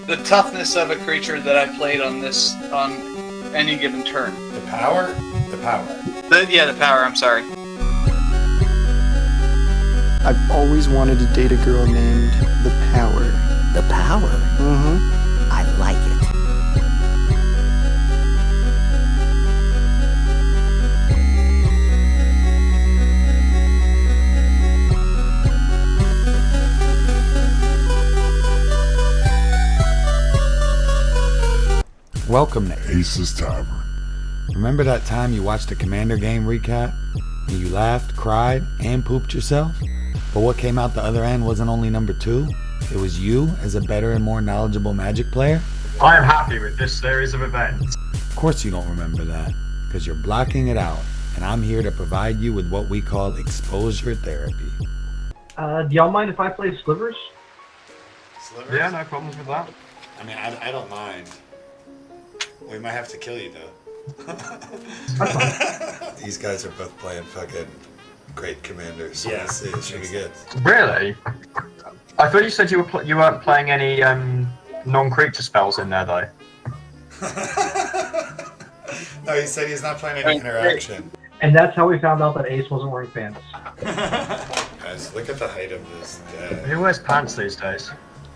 the toughness of a creature that I played on any given turn. The power? The power. The power, I'm sorry. I've always wanted to date a girl named The Power. The Power? Mm-hmm. I like it. Welcome to Ace's Tavern. Remember that time you watched a Commander game recap and you laughed, cried, and pooped yourself? But what came out the other end wasn't only number 2, it was you as a better and more knowledgeable Magic player? I am happy with this series of events. Of course you don't remember that, because you're blocking it out, and I'm here to provide you with what we call exposure therapy. Do y'all mind if I play Slivers? Slivers? Yeah, no problems with that. I mean, I don't mind. We might have to kill you, though. These guys are both playing fucking great commanders. So Yeah. it should be good. Really? I thought you said you weren't playing any non-creature spells in there, though. No, he said he's not playing any interaction. And that's how we found out that Ace wasn't wearing pants. Guys, look at the height of this guy. Who wears pants these days?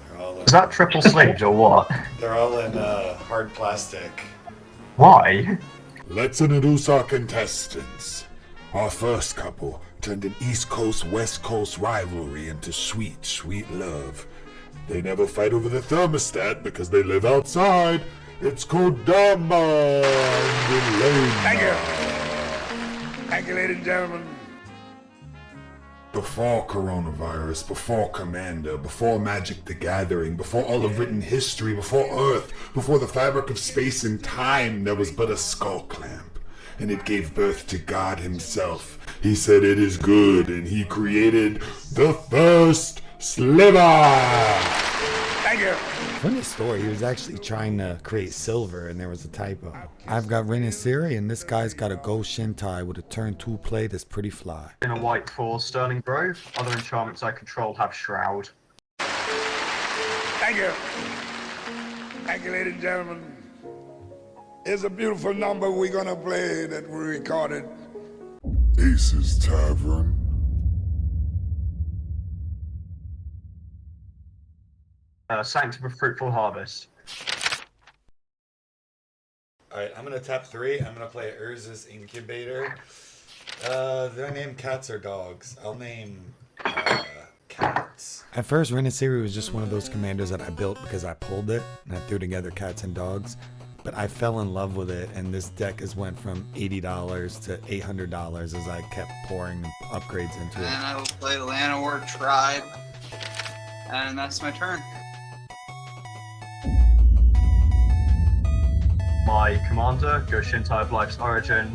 They're all in, Is that triple sleeved or what? they're all in hard plastic. Why? Let's introduce our contestants. Our first couple turned an East Coast, West Coast rivalry into sweet, sweet love. They never fight over the thermostat because they live outside. It's Kodama and Elena. Thank you. Thank you, ladies and gentlemen. Before coronavirus, before Commander, before Magic the Gathering, before all of written history, before Earth, before the fabric of space and time, there was but a skull clamp, and it gave birth to God himself. He said it is good, and he created the first sliver! Thank you. Funny story, he was actually trying to create silver and there was a typo. I've got Rin Seri and this guy's got a Ghost Shintai with a turn 2 play that's pretty fly. In a white for Sterling Grove. Other enchantments I control have Shroud. Thank you. Thank you, ladies and gentlemen. It's a beautiful number we're gonna play that we recorded. Ace's Tavern. Sanctum of Fruitful Harvest. Alright, I'm gonna tap 3. I'm gonna play Urza's Incubator. Did I name cats or dogs? I'll name cats. At first, Rin Seri was just one of those commanders that I built because I pulled it and I threw together cats and dogs. But I fell in love with it, and this deck has went from $80 to $800 as I kept pouring upgrades into it. And I will play the Llanowar Tribe. And that's my turn. My commander, goes Shintai of Life's Origin.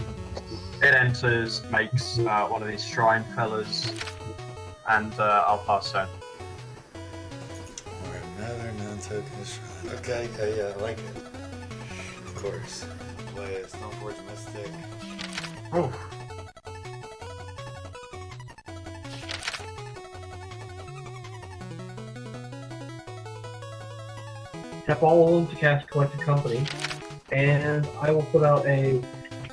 It enters, makes one of these shrine fellas, and I'll pass turn. Alright, another non-token shrine. Okay, yeah, I like it. Of course. Play a Stoneforge Mystic. Oh. Tap all of them to cast Collected Company. And I will put out a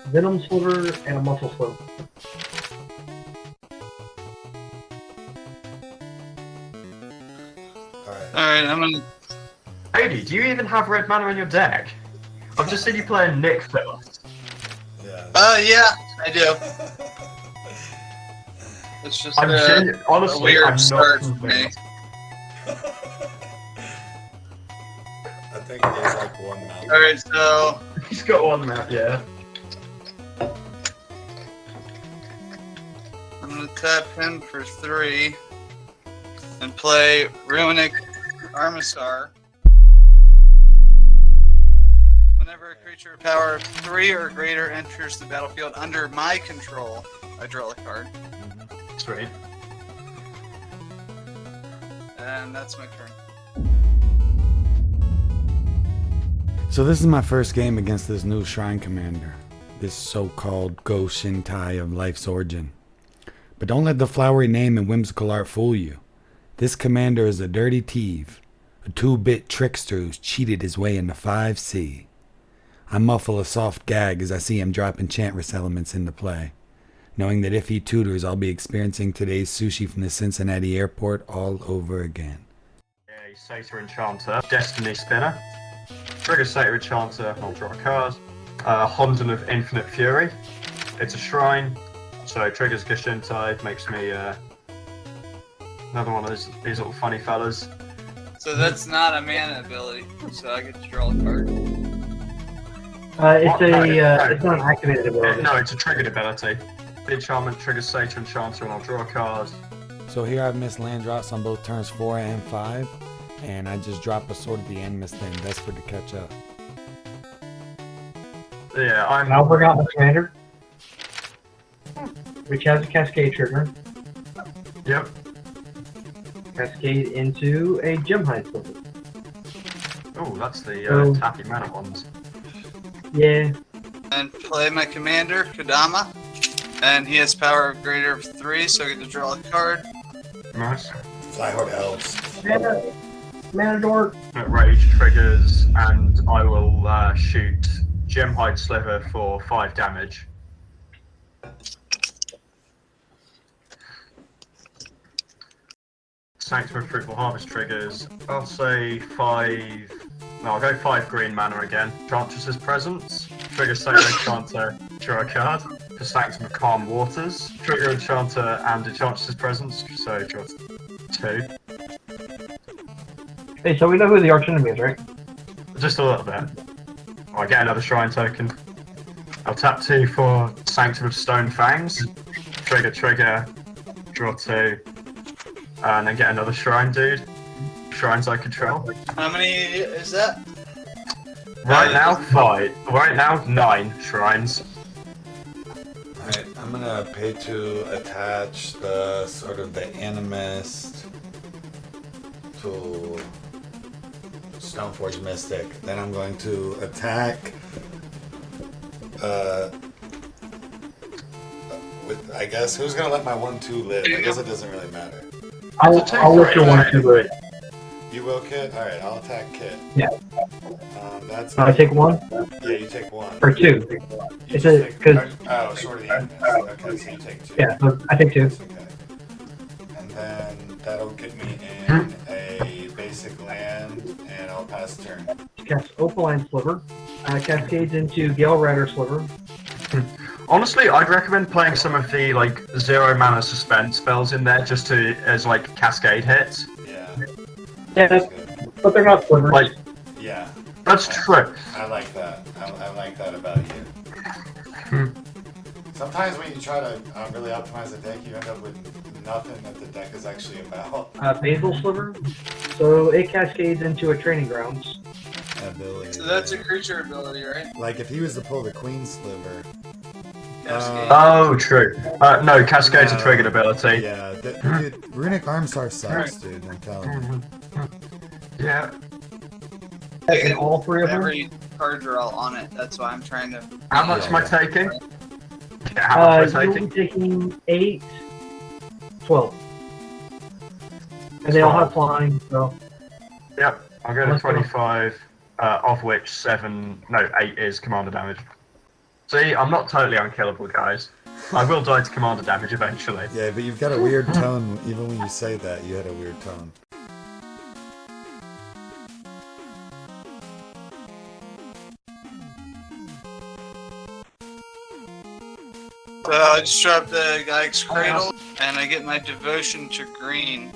Venom Sliver and a Muscle Sliver. Alright, I'm gonna... Adi, do you even have red mana in your deck? I've just seen you playing Nick first. Yeah. Yeah, I do. It's just Honestly, a weird I'm start not for me. I think there's like one mountain. Alright, so... He's got one map, yeah. I'm gonna tap him for 3 and play Runic Armisar. Whenever a creature of power of 3 or greater enters the battlefield under my control, I draw a card. Sweet. And that's my turn. So this is my first game against this new Shrine Commander, this so-called Ghost Shintai of Life's Origin. But don't let the flowery name and whimsical art fool you. This commander is a dirty thief, a 2-bit trickster who's cheated his way into 5C. I muffle a soft gag as I see him drop Enchantress elements into play, knowing that if he tutors, I'll be experiencing today's sushi from the Cincinnati airport all over again. A Satyr Enchanter, Destiny Spinner. Trigger Satyr Enchanter, I'll draw a card. Honden of Infinite Fury. It's a shrine, so triggers Geshintai, makes me another one of these little funny fellas. So that's not a mana ability, so I get to draw a card. It's not an activated ability. No, it's a triggered ability. The enchantment triggers Satyr Enchanter, and I'll draw a card. So here I've missed land drops on both turns 4 and 5, and I just drop a Sword at the end, Miss Thing, desperate to catch up. Yeah, I'll bring out my commander, which has a cascade trigger. Yep. Cascade into a Gemhide Sliver. Oh, that's the So- tappy mana ones. Yeah. And play my commander, Kodama. And he has power of greater of 3, so I get to draw a card. Nice. Flyhorde Elves. Mana Dork. Rage triggers, and I will shoot Gemhide Sliver for 5 damage. Sanctum of Fruitful Harvest triggers. I'll say 5. No, I'll go 5 green mana again. Enchantress's Presence. Trigger Satyr Enchanter, draw a card. For Sanctum of Calm Waters. Trigger Enchanter and Enchantress's Presence, so draw 2. Hey, so we know who the arch enemy is, right? Just a little bit. I get another Shrine token. I'll tap 2 for Sanctum of Stone Fangs. Trigger, draw 2. And then get another Shrine, dude. Shrines I control. How many is that? Right now, 5. Right now, 9 Shrines. Alright, I'm gonna pay to attach the sort of the Animist to Stoneforge Mystic. Then I'm going to attack with, I guess, who's gonna let my 1/2 live? I guess it doesn't really matter. I'll let your 1/2 live. You will, Kit? Alright, I'll attack Kit. Yeah. That's I take 1? Yeah, you take 1. Or 2. You It's just a, take- because, Oh, Sword of the Animist. Okay, so you take 2. yeah, so I take 2. Okay. And then that'll get me in a basic land, and I'll pass turn. Cast Opaline Sliver. Cascades into Gale Rider Sliver. Honestly, I'd recommend playing some of the like 0 mana suspense spells in there just to as like cascade hits. Yeah. Yeah, That's good. but they're not slivers. Like Yeah. that's true. I like that. I like that about you. Sometimes when you try to really optimize the deck, you end up with nothing that the deck is actually about. Basal Sliver. So it cascades into a Training Grounds. Ability. So that's a creature ability, right? Like if he was to pull the Queen Sliver. Cascade. Oh, true. No, Cascade's a triggered ability. Yeah. Dude, Runic Armstar sucks, dude. I'm telling you. Yeah. And all 3 of them. Every card draw on it. That's why I'm trying to. How much am I Yeah. taking? Yeah, how much am I You'll taking? be taking 8, 12. And they all have flying, so. Yep, I'll go to Let's go. 25, of which 8 is commander damage. See, I'm not totally unkillable, guys. I will die to commander damage eventually. Yeah, but you've got a weird tone. Even when you say that, you had a weird tone. So I just dropped the Gaia's Cradle, and I get my devotion to green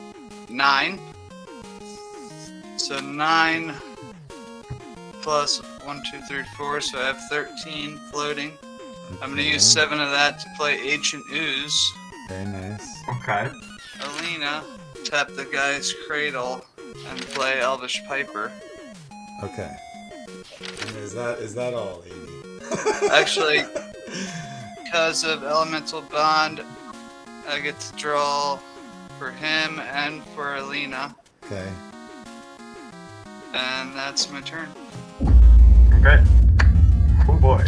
9. So 9 plus 1, 2, 3, 4, so I have 13 floating. I'm gonna use 7 of that to play Ancient Ooze. Very nice. Okay. Alina, tap the Gaia's Cradle, and play Elvish Piper. Okay. And is that all, Amy? Actually, because of Elemental Bond, I get to draw for him and for Alina, Okay. and that's my turn. Okay. Oh boy.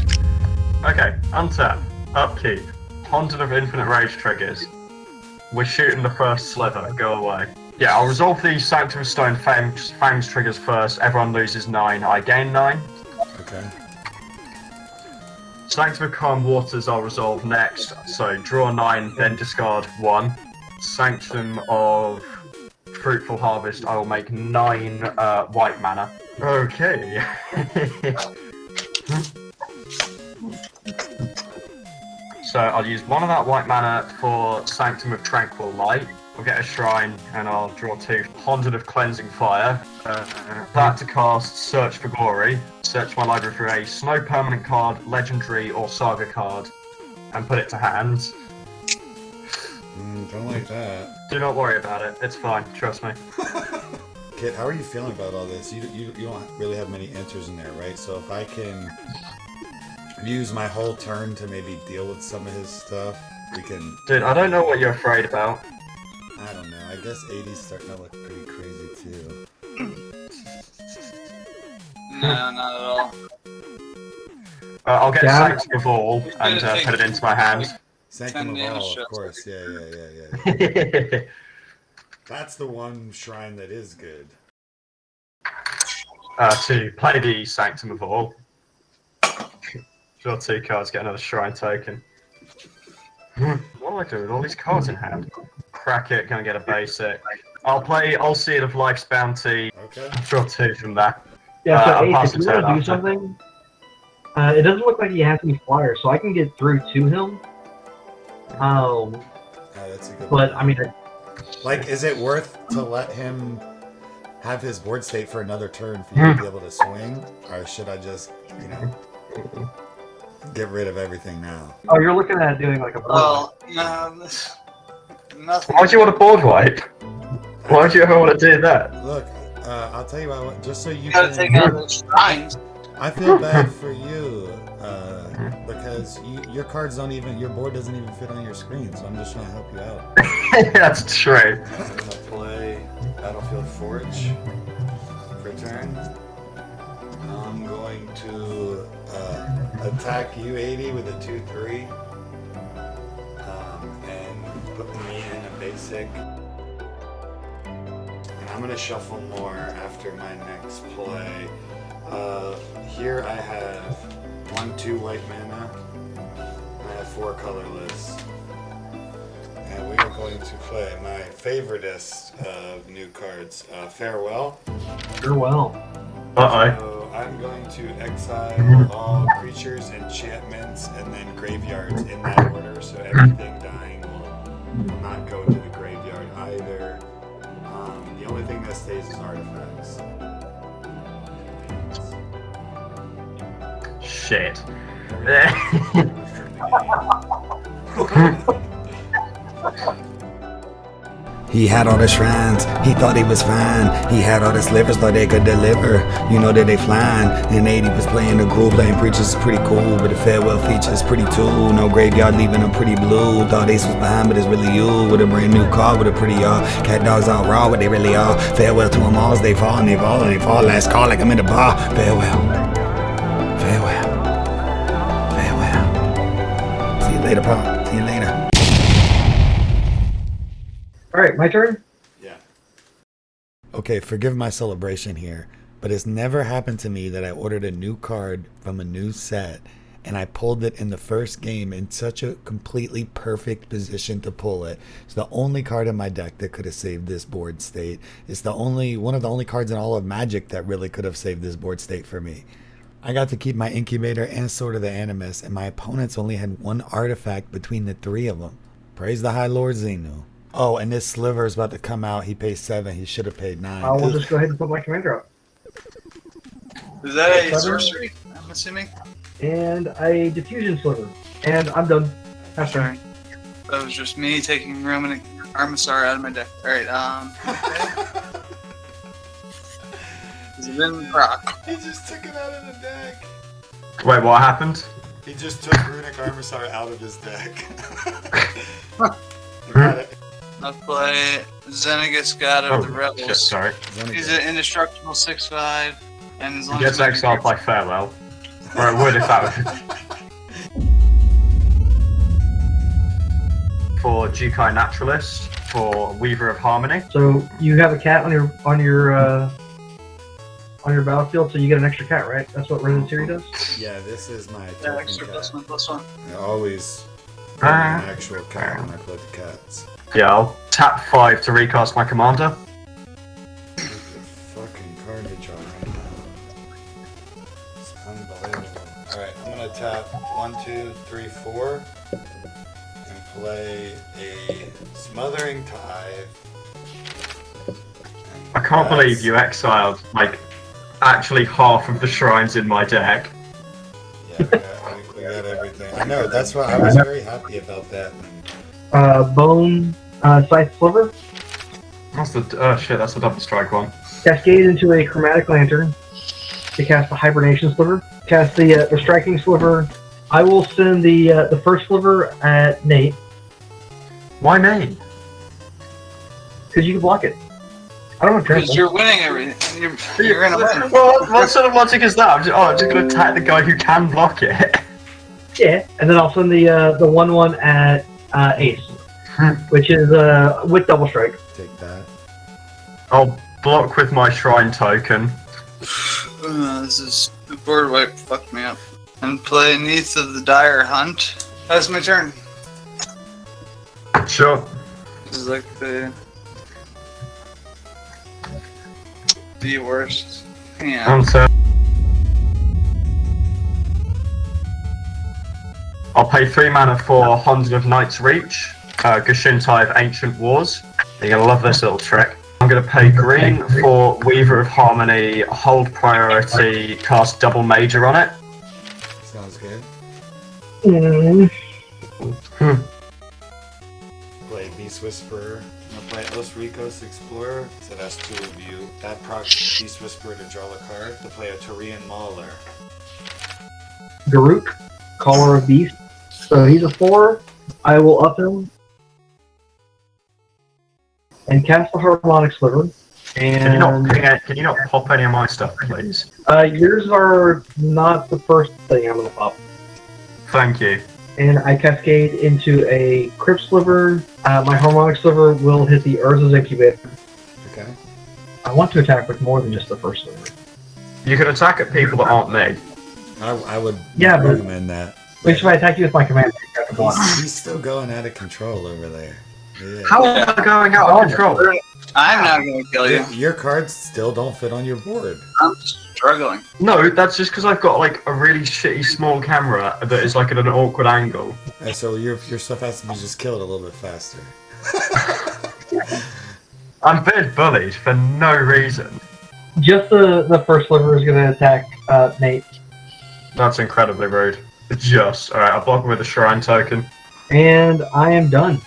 Okay, untap, upkeep, Honden of Infinite Rage triggers. We're shooting the first sliver, go away. Yeah, I'll resolve the Sanctum of Stone Fangs triggers first. Everyone loses 9. I gain 9. Okay. Sanctum of Calm Waters I'll resolve next. So draw 9, then discard 1. Sanctum of Fruitful Harvest I will make 9 white mana. Okay. So I'll use 1 of that white mana for Sanctum of Tranquil Light. I'll get a Shrine and I'll draw 2. Honden of Cleansing Fire. That to cast Search for Glory. Search my library for a Snow permanent card, Legendary or Saga card, and put it to hand. Don't like that. Do not worry about it. It's fine. Trust me. Kit, how are you feeling about all this? You don't really have many answers in there, right? So if I can use my whole turn to maybe deal with some of his stuff, we can... Dude, I don't know what you're afraid about. I don't know. I guess 80's starting to look pretty crazy too. No, not at all. I'll get Sanctum of All and put it into my hand. Sanctum of All, of course. Yeah. That's the one shrine that is good. To play the Sanctum of All. Draw 2 cards, get another Shrine token. What do I do with all these cards in hand? Crack it, gonna get a basic. I'll play All Seed of Life's Bounty. Okay. Draw 2 from that. Yeah, so I'll Ace, pass if you the turn want to do after. something, it doesn't look like he has any flyers, so I can get through to him. That's a good But, one. I mean... Like, is it worth to let him have his board state for another turn for you to be able to swing? Or should I just, get rid of everything now? Oh, you're looking at doing like a board Well, no, nothing. Why'd you want a board wipe? Why'd you ever want to do that? Look, I'll tell you what, just so you You gotta take out those shrines. I feel bad for you, because your cards don't even, your board doesn't even fit on your screen, so I'm just trying to help you out. That's true. I'm gonna play Battlefield Forge for turn. I'm going to attack you 80 with a 2/3, and put me in a basic. And I'm gonna shuffle more after my next play. Here I have 1/2 white mana. I have 4 colorless. And we are going to play my favoriteest of new cards, Farwell. Farewell. Uh-oh. So I'm going to exile all creatures, enchantments, and then graveyards in that order, so everything dying will not go to the graveyard either. The only thing that stays is artifacts. Shit. He had all the shrines, he thought he was fine. He had all the slivers, thought they could deliver. You know that they flying. And 80 was playing the groove lane preachers is pretty cool, but the farewell features pretty too. No graveyard leaving them pretty blue. Thought Ace was behind, but it's really you. With a brand new car, with a pretty cat dogs all raw, what they really are. Farewell to them all as they fall and they fall and they fall. Last call like I'm in the bar. Farewell. Farewell. Farewell. See you later, Pop. See you later. Alright, my turn? Yeah. Okay, forgive my celebration here, but it's never happened to me that I ordered a new card from a new set and I pulled it in the first game in such a completely perfect position to pull it. It's the only card in my deck that could have saved this board state. It's one of the only cards in all of Magic that really could have saved this board state for me. I got to keep my Incubator and Sword of the Animus, and my opponents only had 1 artifact between the 3 of them. Praise the High Lord Xenu. Oh, and this Sliver is about to come out. He pays 7. He should have paid 9. I will just go ahead and put my commander up. Is that a sorcery? I'm assuming. And a diffusion sliver. And I'm done. That's Sorry. That was just me taking Roman Armisar out of my deck. Alright, okay. Is it in proc? He just took it out of the deck. Wait, what happened? He just took Runic Armisar out of his deck. Got it. I'll play Xenagus, God of the Shit, Rebels. sorry. He's an indestructible 6/5, and as long He gets as exiled by Farewell. Or it would if that was... For Jukai Naturalist, for Weaver of Harmony. So you have a cat on your battlefield, so you get an extra cat, right? That's what Rin Seri does. Yeah, this is my Yeah, token extra cat. +1/+1. I always bring an actual cat when I play the cats. Yeah, I'll tap 5 to recast my commander. The fucking card to draw right now. It's unbelievable. Alright, I'm gonna tap 1, 2, 3, 4 and play a Smothering Tithe. I can't believe you exiled, like, actually half of the shrines in my deck. Yeah, we got everything. I know, that's why I was very happy about that. Bone Scythe Sliver. That's the, oh shit, that's the double strike one. Cascade into a Chromatic Lantern to cast the Hibernation Sliver. Cast the Striking Sliver. I will send the first Sliver at Nate, Why me? because you can block it. I don't want to Because trample. you're winning everything. You're gonna win. Well, what sort of logic is that? I'm just gonna attack the guy who can block it. Yeah, and then I'll send the 1/1 at Ace, which is with double strike. Take that. I'll block with my shrine token. This is the board wipe fucked me up. And play Neath of the Dire Hunt. That's my turn. Sure. This is like the worst. Yeah. Answer. I'll pay 3 mana for Honden of Knight's Reach, Gushintai of Ancient Wars. You're gonna love this little trick. I'm gonna pay green for Weaver of Harmony, hold priority, cast double major on it. Sounds good. Mm. Play Beast Whisperer. I'm gonna play Os Ricos Explorer. So that's 2 of you. That procs Beast Whisperer to draw a card. To play a Turian Mauler. Garuk, Caller of Beast. So he's a 4. I will up him and cast the Harmonic Sliver. Can you not And can you not pop any of my stuff, please? yours are not the first thing I'm gonna pop. Thank you. And I cascade into a Crypt Sliver. My Harmonic Sliver will hit the Urza's Incubator. Okay. I want to attack with more than just the first sliver. You can attack at people that aren't me. I would Yeah, but- recommend that. Wait, if I attack you with my commander, you have to block. He's still going out of control over there. Yeah. How am I going out of control? I'm not gonna kill you. Your cards still don't fit on your board. I'm struggling. No, that's just because I've got like a really shitty small camera that is like at an awkward angle. So your stuff has to be just killed a little bit faster. I'm being bullied for no reason. Just the first sliver is going to attack Nate. That's incredibly rude. Just. Alright, I'll block him with a shrine token. And I am done.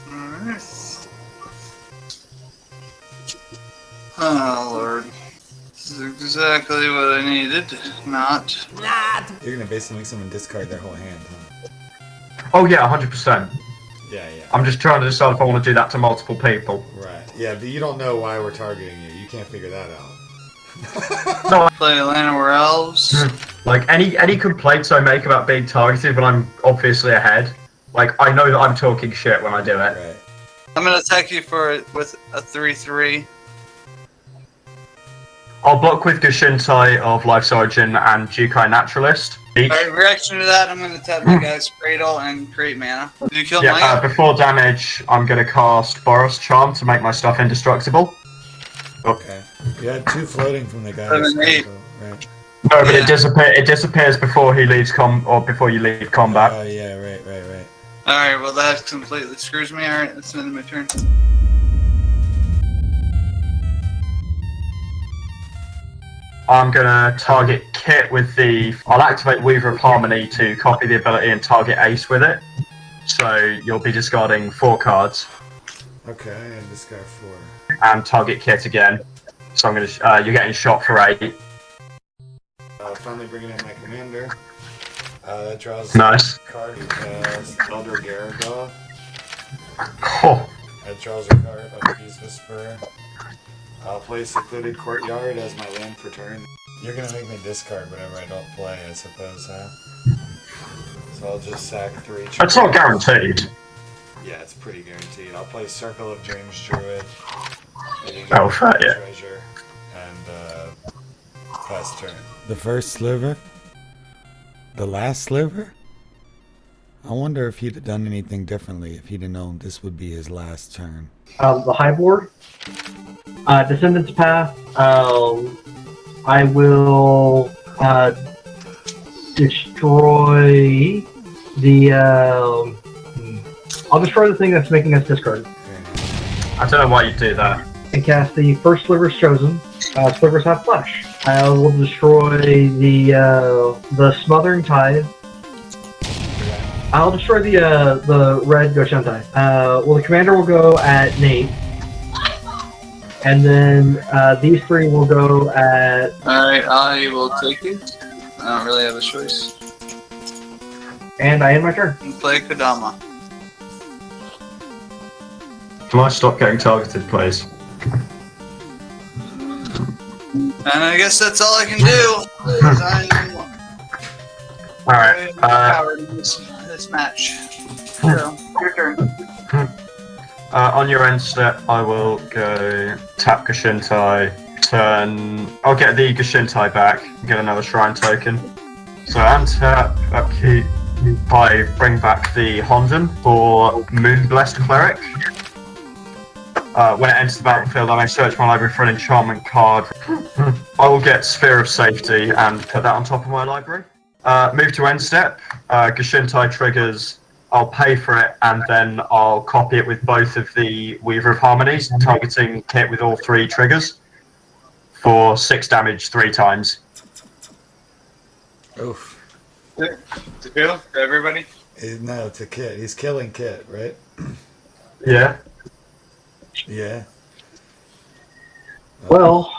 Alright. Oh lord. This is exactly what I needed. Not. You're gonna basically make someone discard their whole hand, huh? Oh yeah, 100%. Yeah. I'm just trying to decide if I want to do that to multiple people. Right. Yeah, but you don't know why we're targeting you. You can't figure that out. No, Play Llanowar Elves. like any complaints I make about being targeted when I'm obviously ahead, like I know that I'm talking shit when I do it. Right. I'm gonna attack you with a 3/3. I'll block with Gushintai of Life's Origin and Jukai Naturalist. Each. Alright, reaction to that, I'm gonna tap my guy's Cradle and create mana. Did you kill Yeah, my guy? before damage, I'm going to cast Boros Charm to make my stuff indestructible. Okay. You had 2 floating from the guy. 7, 8. Right. No, but Yeah. it disappears before he leaves before you leave combat. Oh yeah, right. Alright, well that completely screws me. Alright, that's the end of my turn. I'm going to target Kit with I'll activate Weaver of Harmony to copy the ability and target Ace with it. So you'll be discarding 4 cards Okay, and discard 4. and target Kit again. So I'm going to you're getting shot for 8. Finally bringing in my commander. That draws Nice. a card. Elder Garagoth. Oh, That draws a card of Beast Whisperer. I'll play Secluded Courtyard as my land for turn. You're gonna make me discard whatever I don't play, I suppose, huh? So I'll just sack 3. It's not guaranteed. Yeah, it's pretty guaranteed. I'll play Circle of Dreams Druid. Oh, fair, yeah. Treasure. And, pass turn. The first sliver? The last sliver? I wonder if he'd have done anything differently if he'd have known this would be his last turn. The high board, Descendant's Path. I will destroy the. I'll destroy the thing that's making us discard. I don't know why you do that. And cast the first Sliver's Chosen. Slivers have flesh. I will destroy the Smothering Tide. I'll destroy the red Goshentai. Well, the commander will go at Nate. And then these 3 will go at... Alright, I will take it. I don't really have a choice. And I end my turn. And play Kodama. Can I stop getting targeted, please? And I guess that's all I can do. 'Cause I'm Alright, powered in this match. So, your turn. on your end step, I will go tap Gashintai, turn... I'll get the Gashintai back, get another Shrine token. So untap, upkeep, I bring back the Honden for Moonblessed Cleric. When it enters the battlefield, I may search my library for an enchantment card. I will get Sphere of Safety and put that on top of my library. Move to end step. Gashintai triggers. I'll pay for it, and then I'll copy it with both of the Weaver of Harmonies, targeting Kit with all 3 triggers for 6 damage 3 times. Oof. To who? To everybody? No, to Kit. He's killing Kit, right? Yeah. Yeah. Well,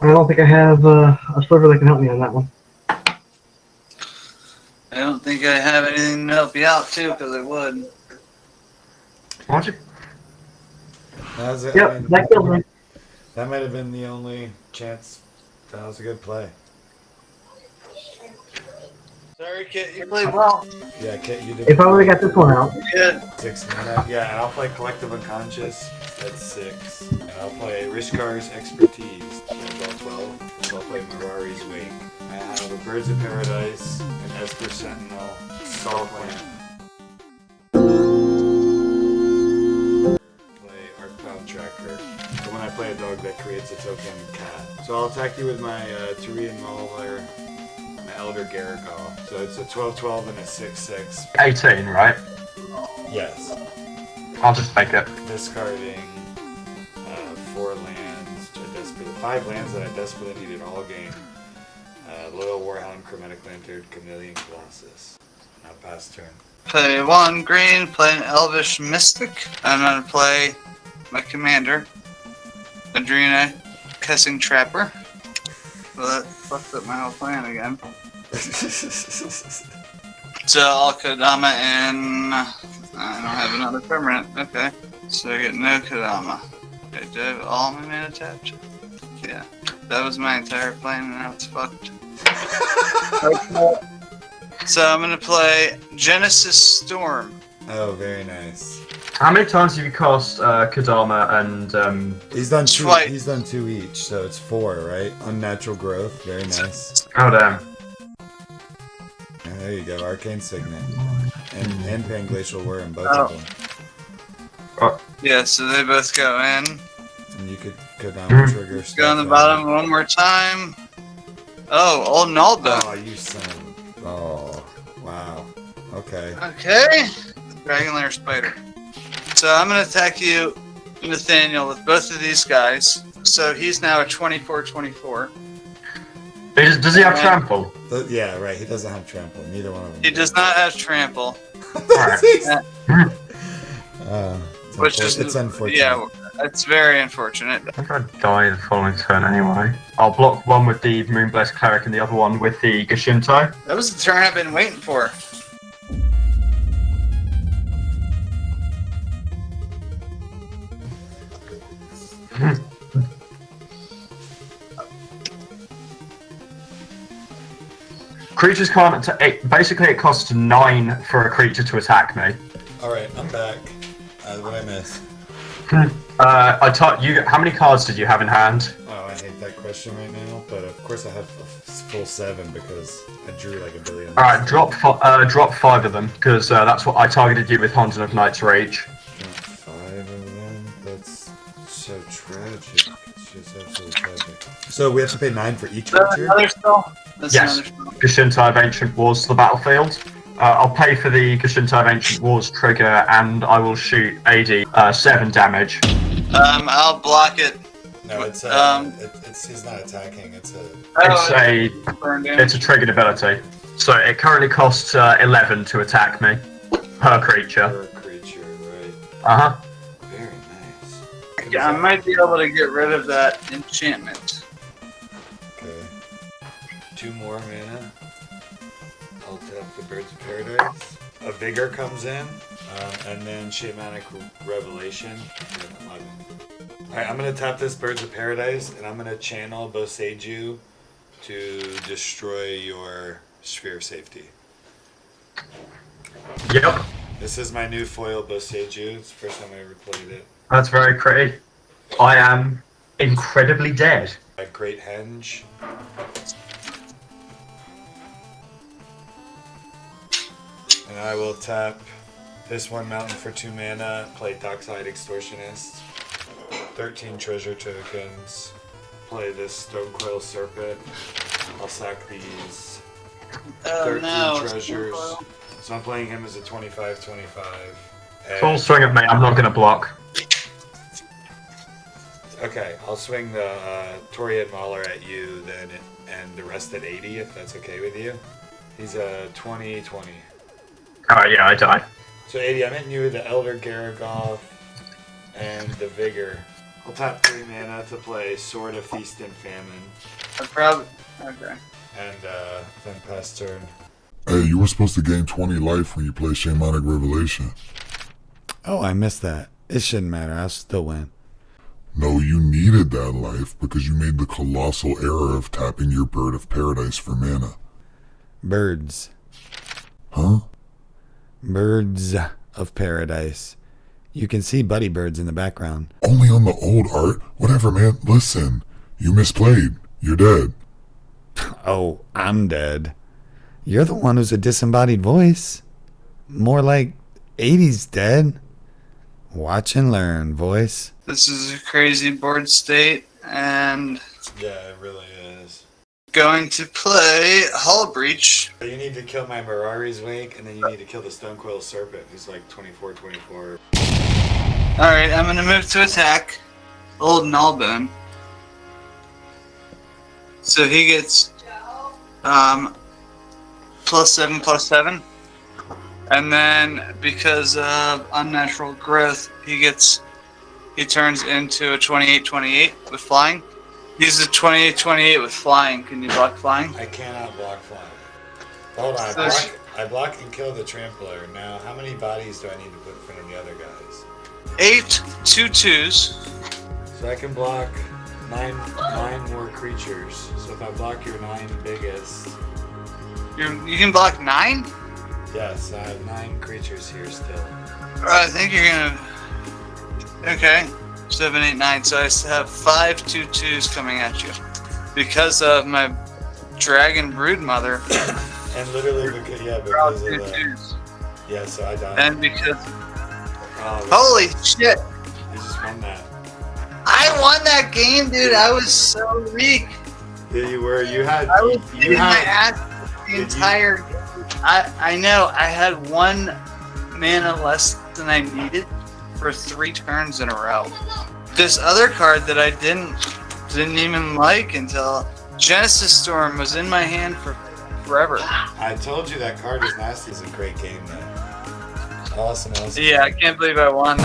I don't think I have a Sliver that can help me on that one. I don't think I have anything to help you out, too, because I would. Why'd you... That was it. Yep, I mean, that kills me. that might have been the only chance. That was a good play. Sorry, Kit, you played well. Yeah, Kit, you did. If I would have got this one out. Good. 6 mana. Yeah, and I'll play Collective Unconscious. That's 6. And I'll play Rishkar's Expertise. That's all 12. And I'll play Mirari's Wake. I have a Birds of Paradise, an Esper Sentinel, Salt Plant. Play Arcbound Tracker. So when I play a dog that creates a token cat. So I'll attack you with my Tyrian Mauler, my Elder Garagol. So it's a 12/12 and a 6/6. 18, right? Yes. I'll just take it. Discarding 4 lands, 5 lands that I desperately needed all game. Loyal Warhound, Chromatic Lantern, Chameleon Colossus. Now pass turn. Play 1 green, play an Elvish Mystic. I'm gonna play my commander, Adrena Kessing Trapper. Well, that fucked up my whole plan again. So I'll Kodama and I don't have another permanent. Okay. So I get no Kodama. Okay, do I have all my mana tapped? Yeah. That was my entire plan and now it's fucked. So I'm gonna play Genesis Storm. Oh, very nice. How many times have you cast Kodama and... He's done 2. Twice. He's done 2 each, so it's 4, right? Unnatural Growth, very nice. Oh, damn. Yeah, there you go, Arcane Signet. And Panglacial Worm, both of them. Yeah, so they both go in. And you could Kodama trigger stuff. Go on the bottom one more time. Oh, old Naldo. Oh, you son of... Oh, wow. Okay. Okay. Dragon Lair Spider. So I'm going to attack you, Nathaniel, with both of these guys. So he's now a 24/24. Does he have trample? Yeah, right, he doesn't have trample. Neither one of them. He does not have trample. Which is, it's unfortunate. yeah, it's very unfortunate. I think I'd die the following turn anyway. I'll block one with the Moonblessed Cleric and the other one with the Gashintai. That was the turn I've been waiting for. Creatures can't attack. Basically, it costs 9 for a creature to attack me. Alright, I'm back. What I miss? I taught you. How many cards did you have in hand? Oh, I hate that question right now, but of course I have a full 7 because I drew like a billion. All right, drop 5 of them because that's what I targeted you with Honden of Night's Rage. Drop 5 of them? That's so tragic. It's just absolutely tragic. So we have to pay 9 for each creature? Another spell? That's Yes, another spell. Gashintai of Ancient Wars to the battlefield. I'll pay for the Gashintai of Ancient Wars trigger, and I will shoot AD 7 damage. I'll block it. No, it's he's not attacking. It's a triggered ability. So it currently costs 11 to attack me per creature. per creature, right? Uh huh. Very nice. Yeah, I might be able to get rid of that enchantment. Okay. 2 more mana. I'll tap the Birds of Paradise. A Vigor comes in, and then Shamanic Revelation. Alright, I'm gonna tap this Birds of Paradise, and I'm gonna channel Boseiju to destroy your Sphere of Safety. Yep. This is my new foil Boseiju. It's the first time I ever played it. That's very pretty. I am incredibly dead. A Great Henge. And I will tap this 1 mountain for 2 mana, play Dockside Extortionist, 13 treasure tokens, play this Stonecoil Serpent. I'll sack these 13 treasures. So I'm playing him as a 25/25. Full swing at me, I'm not going to block. Okay, I'll swing the Toriad Mauler at you then, and the rest at 80 if that's okay with you. He's a 20/20. Alright, yeah, I die. So 80, I'm hitting you with the Elder Garaggoth and the Vigor. I'll tap 3 mana to play Sword of Feast and Famine. Okay. And then pass turn. Hey, you were supposed to gain 20 life when you play Shamanic Revelation. Oh, I missed that. It shouldn't matter. I'll still win. No, you needed that life because you made the colossal error of tapping your Bird of Paradise for mana. Birds. Huh? Birds of Paradise. You can see Buddy Birds in the background. Only on the old art? Whatever, man. Listen, you misplayed. You're dead. Oh, I'm dead. You're the one who's a disembodied voice. More like 80s dead. Watch and learn, voice. This is a crazy board state, and Yeah, it really is. going to play Hull Breach. You need to kill my Mirari's Wake, and then you need to kill the Stonecoil Serpent, who's like 24/24. Alright, I'm gonna move to attack Old Nullbone. So he gets +7/+7. And then because of unnatural growth, he turns into a 28/28 with flying. He's a 28/28 with flying. Can you block flying? I cannot block flying. Hold on, I block and kill the Trampler. Now, how many bodies do I need to put in front of the other guys? 8 2/2s. So I can block nine more creatures. So if I block your 9 biggest, You can block 9? yes, I have 9 creatures here still. I think you're gonna. Okay. 7, 8, 9. So I have 5 2/2s coming at you because of my Dragon Broodmother. And literally because of that. Yeah, so I died. And because. Oh, Holy shit! you just won that. I won that game, dude. I was so weak. Yeah, you were. You had. I was you getting my had. ass the entire game. I know. I had 1 mana less than I needed for 3 turns in a row. This other card that I didn't even like until Genesis Storm was in my hand for forever. I told you that card was nasty. It's a great game, man. Awesome. Yeah, I can't believe I won.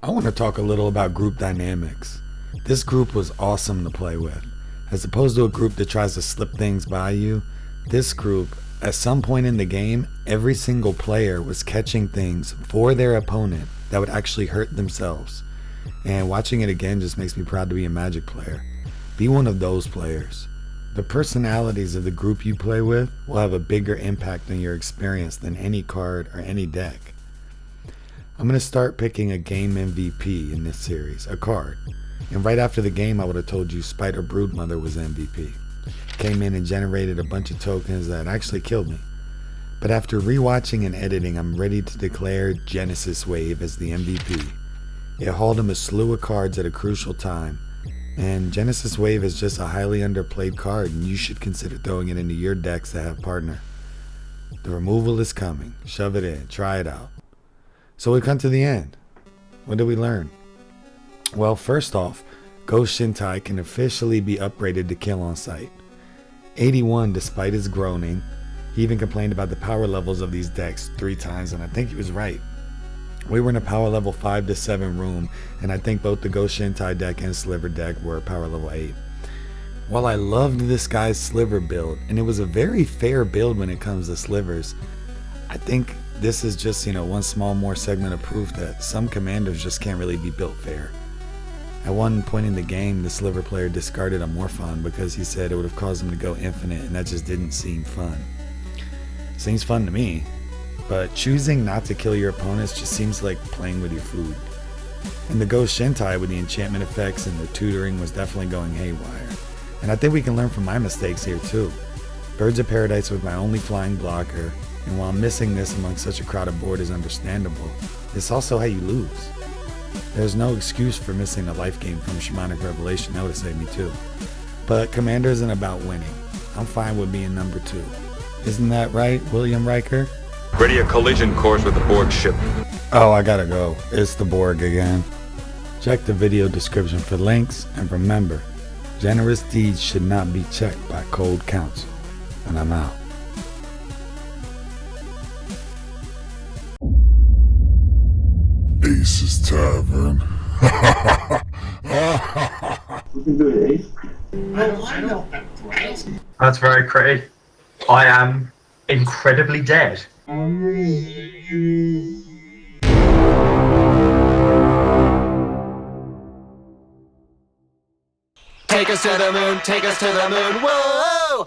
I want to talk a little about group dynamics. This group was awesome to play with. As opposed to a group that tries to slip things by you, this group, at some point in the game, every single player was catching things for their opponent that would actually hurt themselves. And watching it again just makes me proud to be a Magic player. Be one of those players. The personalities of the group you play with will have a bigger impact on your experience than any card or any deck. I'm going to start picking a game MVP in this series, a card. And right after the game I would have told you Spider Broodmother was MVP. Came in and generated a bunch of tokens that actually killed me. But after rewatching and editing, I'm ready to declare Genesis Wave as the MVP. It hauled him a slew of cards at a crucial time. And Genesis Wave is just a highly underplayed card, and you should consider throwing it into your decks to have partner. The removal is coming. Shove it in. Try it out. So we come to the end. What did we learn? Well, first off, Ghost Shintai can officially be upgraded to kill on sight. 81 despite his groaning. He even complained about the power levels of these decks 3 times, and I think he was right. We were in a power level 5 to 7 room, and I think both the Ghost Shintai deck and Sliver deck were power level 8. While I loved this guy's Sliver build, and it was a very fair build when it comes to Slivers, I think this is just, one small more segment of proof that some commanders just can't really be built fair. At one point in the game, the Sliver player discarded a Morphon because he said it would have caused him to go infinite, and that just didn't seem fun. Seems fun to me. But choosing not to kill your opponents just seems like playing with your food. And the Ghost Shintai with the enchantment effects and the tutoring was definitely going haywire. And I think we can learn from my mistakes here too. Birds of Paradise was my only flying blocker, and while missing this among such a crowded board is understandable, it's also how you lose. There's no excuse for missing a life game from Shamanic Revelation, that would have saved me too. But Commander isn't about winning. I'm fine with being number 2. Isn't that right, William Riker? Ready a collision course with the Borg ship. Oh, I gotta go. It's the Borg again. Check the video description for links, and remember, generous deeds should not be checked by cold counsel. And I'm out. Ace's Tavern. That's very pretty. I am incredibly dead. Take us to the moon, whoa!